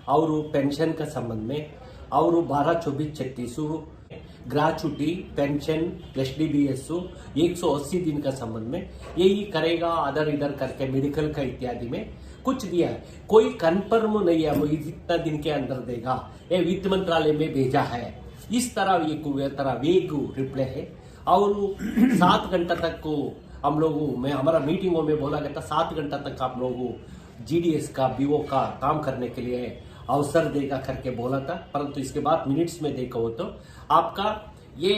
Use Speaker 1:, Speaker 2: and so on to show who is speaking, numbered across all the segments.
Speaker 1: और पेंशन का संबंध में और 12-24-36 ग्रेचुटी पेंशन एचडीबीएस 180 दिन का संबंध में यही करेगा, अदर इधर करके मेडिकल का इत्यादि में कुछ दिया है। कोई कन्फर्म नहीं है वो इतना दिन के अंदर देगा, ये वित्त मंत्रालय में भेजा है। इस तरह वेग रिप्लाई है। और 7 घंटा तक को हम लोगों में हमारा मीटिंगों में बोला गया था 7 घंटा तक आप लोगों जीडीएस का बीओ का काम करने के लिए अवसर देगा करके बोला था, परंतु इसके बाद मिनट्स में देखा हो तो आपका ये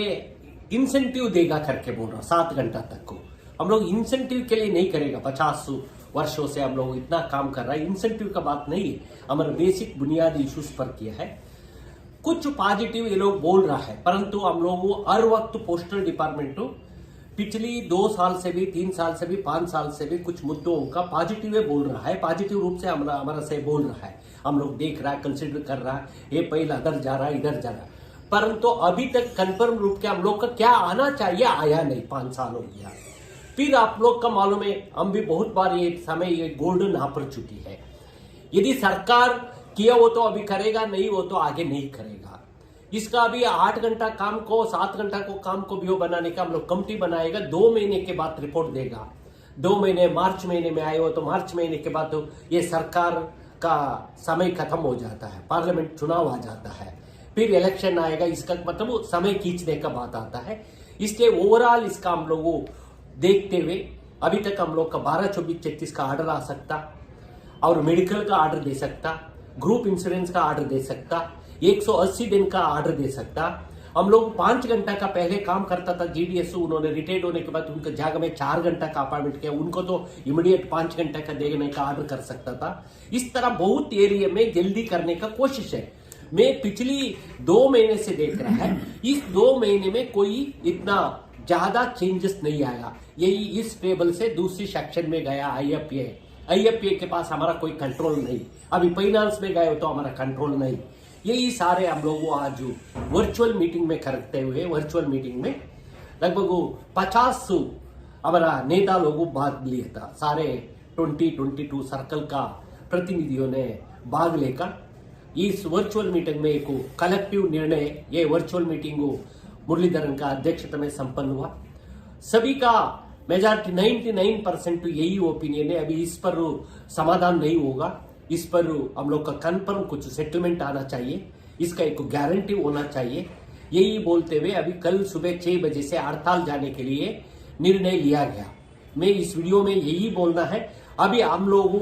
Speaker 1: इंसेंटिव देगा करके बोल रहा 7 घंटा तक को। हम लोग इंसेंटिव के लिए नहीं करेगा, 50 वर्षों से हम लोग इतना काम कर रहा है, इंसेंटिव का बात नहीं है, हमारे बेसिक बुनियादी इश्यूज पर किया है। कुछ पॉजिटिव ये लोग बोल रहा है, परंतु हम लोग हर वक्त पोस्टल डिपार्टमेंट पिछली 2 साल से भी 3 साल से भी 5 साल से भी कुछ मुद्दों का पॉजिटिव बोल रहा है, पॉजिटिव रूप से हमारा से बोल रहा है, हम लोग देख रहा है, कंसिडर कर रहा है, ये पहले अदर जा रहा है इधर जा रहा है, परंतु अभी तक कंफर्म रूप के हम लोग का क्या आना चाहिए आया नहीं। 5 साल हो गया। फिर आप लोग का मालूम है, हम भी बहुत बार ये समय ये गोल्डन अपॉर्चुनिटी है। यदि सरकार किया वो तो अभी करेगा, नहीं वो तो आगे नहीं करेगा। इसका अभी 8 घंटा काम को 7 घंटा को काम को बीओ बनाने का हम लोग कमिटी बनाएगा, 2 महीने के बाद रिपोर्ट देगा। 2 महीने मार्च महीने में आए हो तो मार्च महीने के बाद तो ये सरकार का समय खत्म हो जाता है, पार्लियामेंट चुनाव आ जाता है, फिर इलेक्शन आएगा, इसका मतलब समय खींचने का बात आता है। इसलिए ओवरऑल इसका हम लोग देखते हुए अभी तक हम लोग का 12-24-36 का ऑर्डर आ सकता और मेडिकल का ऑर्डर दे सकता, ग्रुप इंश्योरेंस का ऑर्डर दे सकता, 180 दिन का ऑर्डर दे सकता। हम लोग 5 घंटा का पहले काम करता था जीडीएस, उन्होंने रिटायर्ड होने के बाद उनका जगह में 4 घंटा का अपॉइंटमेंट किया, उनको तो इमीडिएट 5 घंटा का देने का ऑर्डर कर सकता था। इस तरह बहुत एरिया में जल्दी करने का कोशिश है। मैं पिछली 2 महीने से देख रहा है, इस 2 महीने में कोई इतना ज्यादा चेंजेस नहीं आया। यही इस टेबल से दूसरी सेक्शन में गया आईएफए के पास हमारा कोई कंट्रोल नहीं, अभी फाइनेंस में गए तो हमारा कंट्रोल नहीं। यही सारे हम लोग आज वर्चुअल मीटिंग में करते हुए वर्चुअल मीटिंग में लगभग 50 हमारा नेता लोगों भाग लिया था। सारे 2022 सर्कल का प्रतिनिधियों ने भाग लेकर इस वर्चुअल मीटिंग में एक कलेक्टिव निर्णय, ये वर्चुअल मीटिंग मुरलीधरन का अध्यक्षता में संपन्न हुआ। सभी का मेजॉरिटी 99% यही ओपिनियन है, अभी इस पर समाधान नहीं होगा, इस पर हम लोग का कन्फर्म कुछ सेटलमेंट आना चाहिए, इसका एक गारंटी होना चाहिए। यही बोलते हुए अभी कल सुबह 6 बजे से हड़ताल जाने के लिए निर्णय लिया गया। मैं इस वीडियो में यही बोलना है, अभी हम लोगों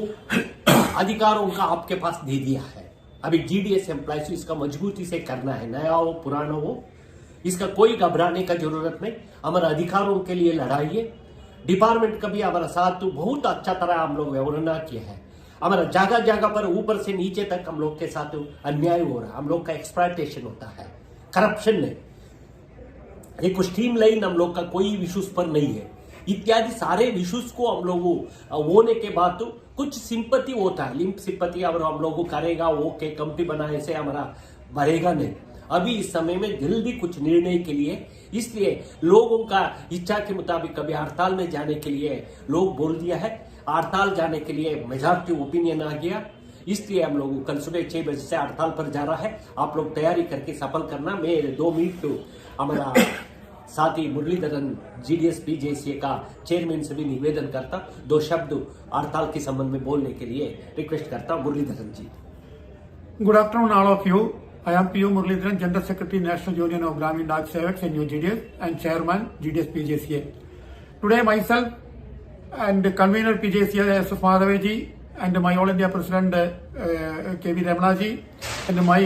Speaker 1: अधिकारों का आपके पास दे दिया है, अभी जीडीएस एम्प्लॉयज इसका मजबूती से करना है, नया हो पुराना हो, इसका कोई घबराने का जरूरत नहीं। हमारा अधिकारों के लिए लड़ाई है, डिपार्टमेंट का भी हमारा साथ बहुत अच्छा तरह हम लोग व्यवहार किया है। हमारा जगह जगह पर ऊपर से नीचे तक हम लोग के साथ अन्याय हो रहा है, हम लोग का एक्सप्लॉयटेशन होता है, करप्शन है, एक स्ट्रीम लाइन हम लोग का कोई विशुष पर नहीं है, इत्यादि सारे विशुष को हम लोग होने के बाद तो कुछ सिंपति होता है, लिंप सिंपति और हम लोग करेगा ओके कमिटी बनाने से हमारा बढ़ेगा नहीं। अभी इस समय में जल्दी कुछ निर्णय के लिए, इसलिए लोगों का इच्छा के मुताबिक कभी हड़ताल में जाने के लिए लोग बोल दिया है, हड़ताल जाने के लिए मेजॉरिटी ओपिनियन आ गया, इसलिए हम लोग कल सुबह 6 बजे से हड़ताल पर जा रहा है। आप लोग तैयारी करके सफल करना। मैं 2 मिनट हमारा साथ ही मुरलीधरन जीडीएस पीजेसीए का चेयरमैन से भी निवेदन करता, 2 शब्द हड़ताल के संबंध में बोलने के लिए रिक्वेस्ट करता। Muralidharan ji.
Speaker 2: Good afternoon all of you. I am P.U. Muralidharan, General Secretary, National Union of Gramin Dak Sevaks and GDS and Chairman, GDS PJCA. Today myself and Convener PJCA S. Madhaveji and my All India President K.V. Ramanaji and my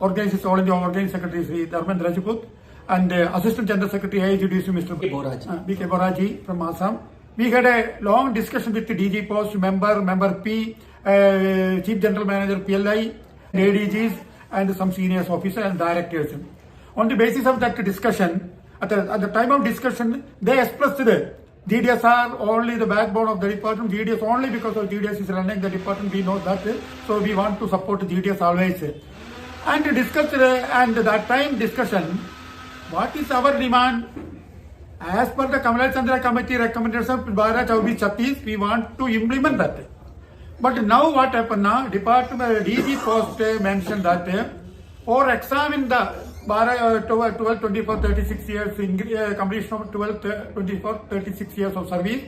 Speaker 2: organization All India Organizing Secretary Sri Dharmendra Rajput and Assistant General Secretary AIGDC Mr. B.K. Boraji from Assam. We had a long discussion with the DG Post member P, Chief General Manager PLI, ADGs and some senior officers and directors. On the basis of that discussion, at the time of discussion, they expressed that GDS are only the backbone of the department. GDS only because of GDS is running the department. We know that, so we want to support GDS always. And discussed, and that time discussion, what is our demand? As per the Kamal Chandra Committee recommendation, 12-24-36, we want to implement that. But now what happened now? Department DG post mentioned that for exam in the 12, 24, 36 years, completion of 12, 24, 36 years of service,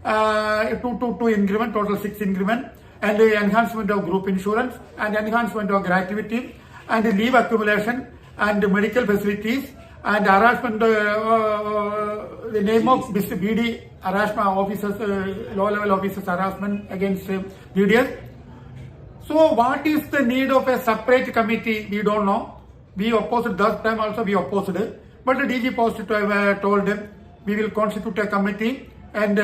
Speaker 2: 2 increment, total 6 increment, and the enhancement of group insurance, and enhancement of gratuity, and leave accumulation, and medical facilities, and harassment, the name of BD harassment officers, low-level officers harassment against BDS. So what is the need of a separate committee? We don't know. We opposed that time also, we opposed it. But the DG post told them, we will constitute a committee and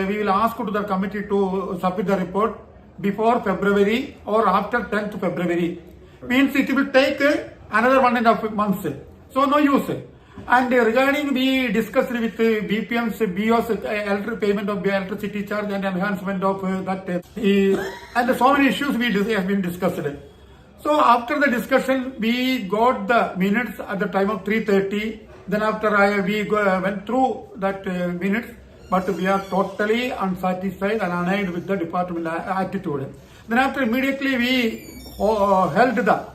Speaker 2: we will ask to the committee to submit the report before February or after 10th February. Means it will take another 1.5 months. So no use. And regarding, we discussed with BPM's BOS payment of electricity charge and enhancement of that. And so many issues have been discussed. So after the discussion, we got the minutes at the time of 3:30. Then after we went through that minutes, but we are totally unsatisfied and annoyed with the department attitude. Then after immediately we held the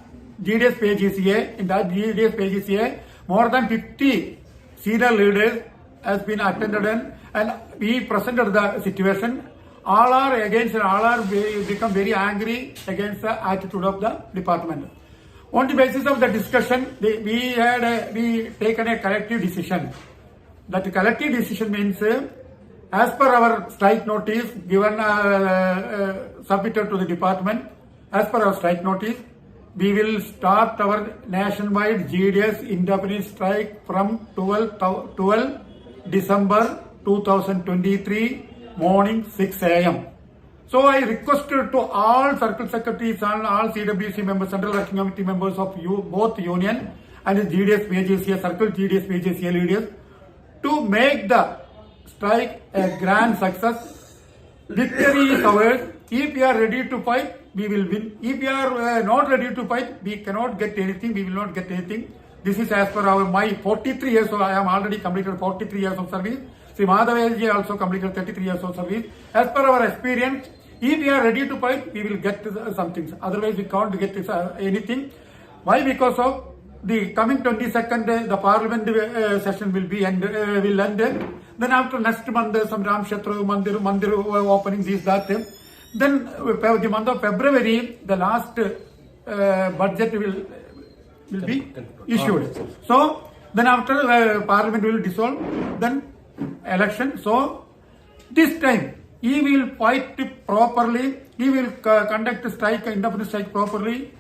Speaker 2: GDS PGCA. In that GDS PGCA, more than 50 senior leaders has been attended and we presented the situation. All are against, all are become very angry against the attitude of the department. On the basis of the discussion, we taken a collective decision. That collective decision means, as per our strike notice given, submitted to the department, as per our strike notice, we will start our nationwide GDS indefinite strike from 12 December 2023 morning 6 a.m. So I requested to all circle secretaries and all CWC members, Central Working Committee members of both union and GDS PGCA, circle GDS PGCA leaders to make the strike a grand success. Victory is ours. If we are ready to fight, we will win. If we are not ready to fight, we cannot get anything, we will not get anything. This is as per my 43 years, so I am already completed 43 years of service. Sri Madhav also completed 33 years of service. As per our experience, if we are ready to fight, we will get some things. Otherwise, we can't get anything. Why? Because of the coming 22nd, the parliament session will end. Then after next month, some Ram Kshetra Mandir opening, this, that. Then the month of February, the last budget will be issued. So then after parliament will dissolve, then election. So this time he will fight properly. He will conduct strike, indefinite strike properly.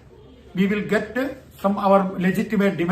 Speaker 2: We will get some our legitimate demand.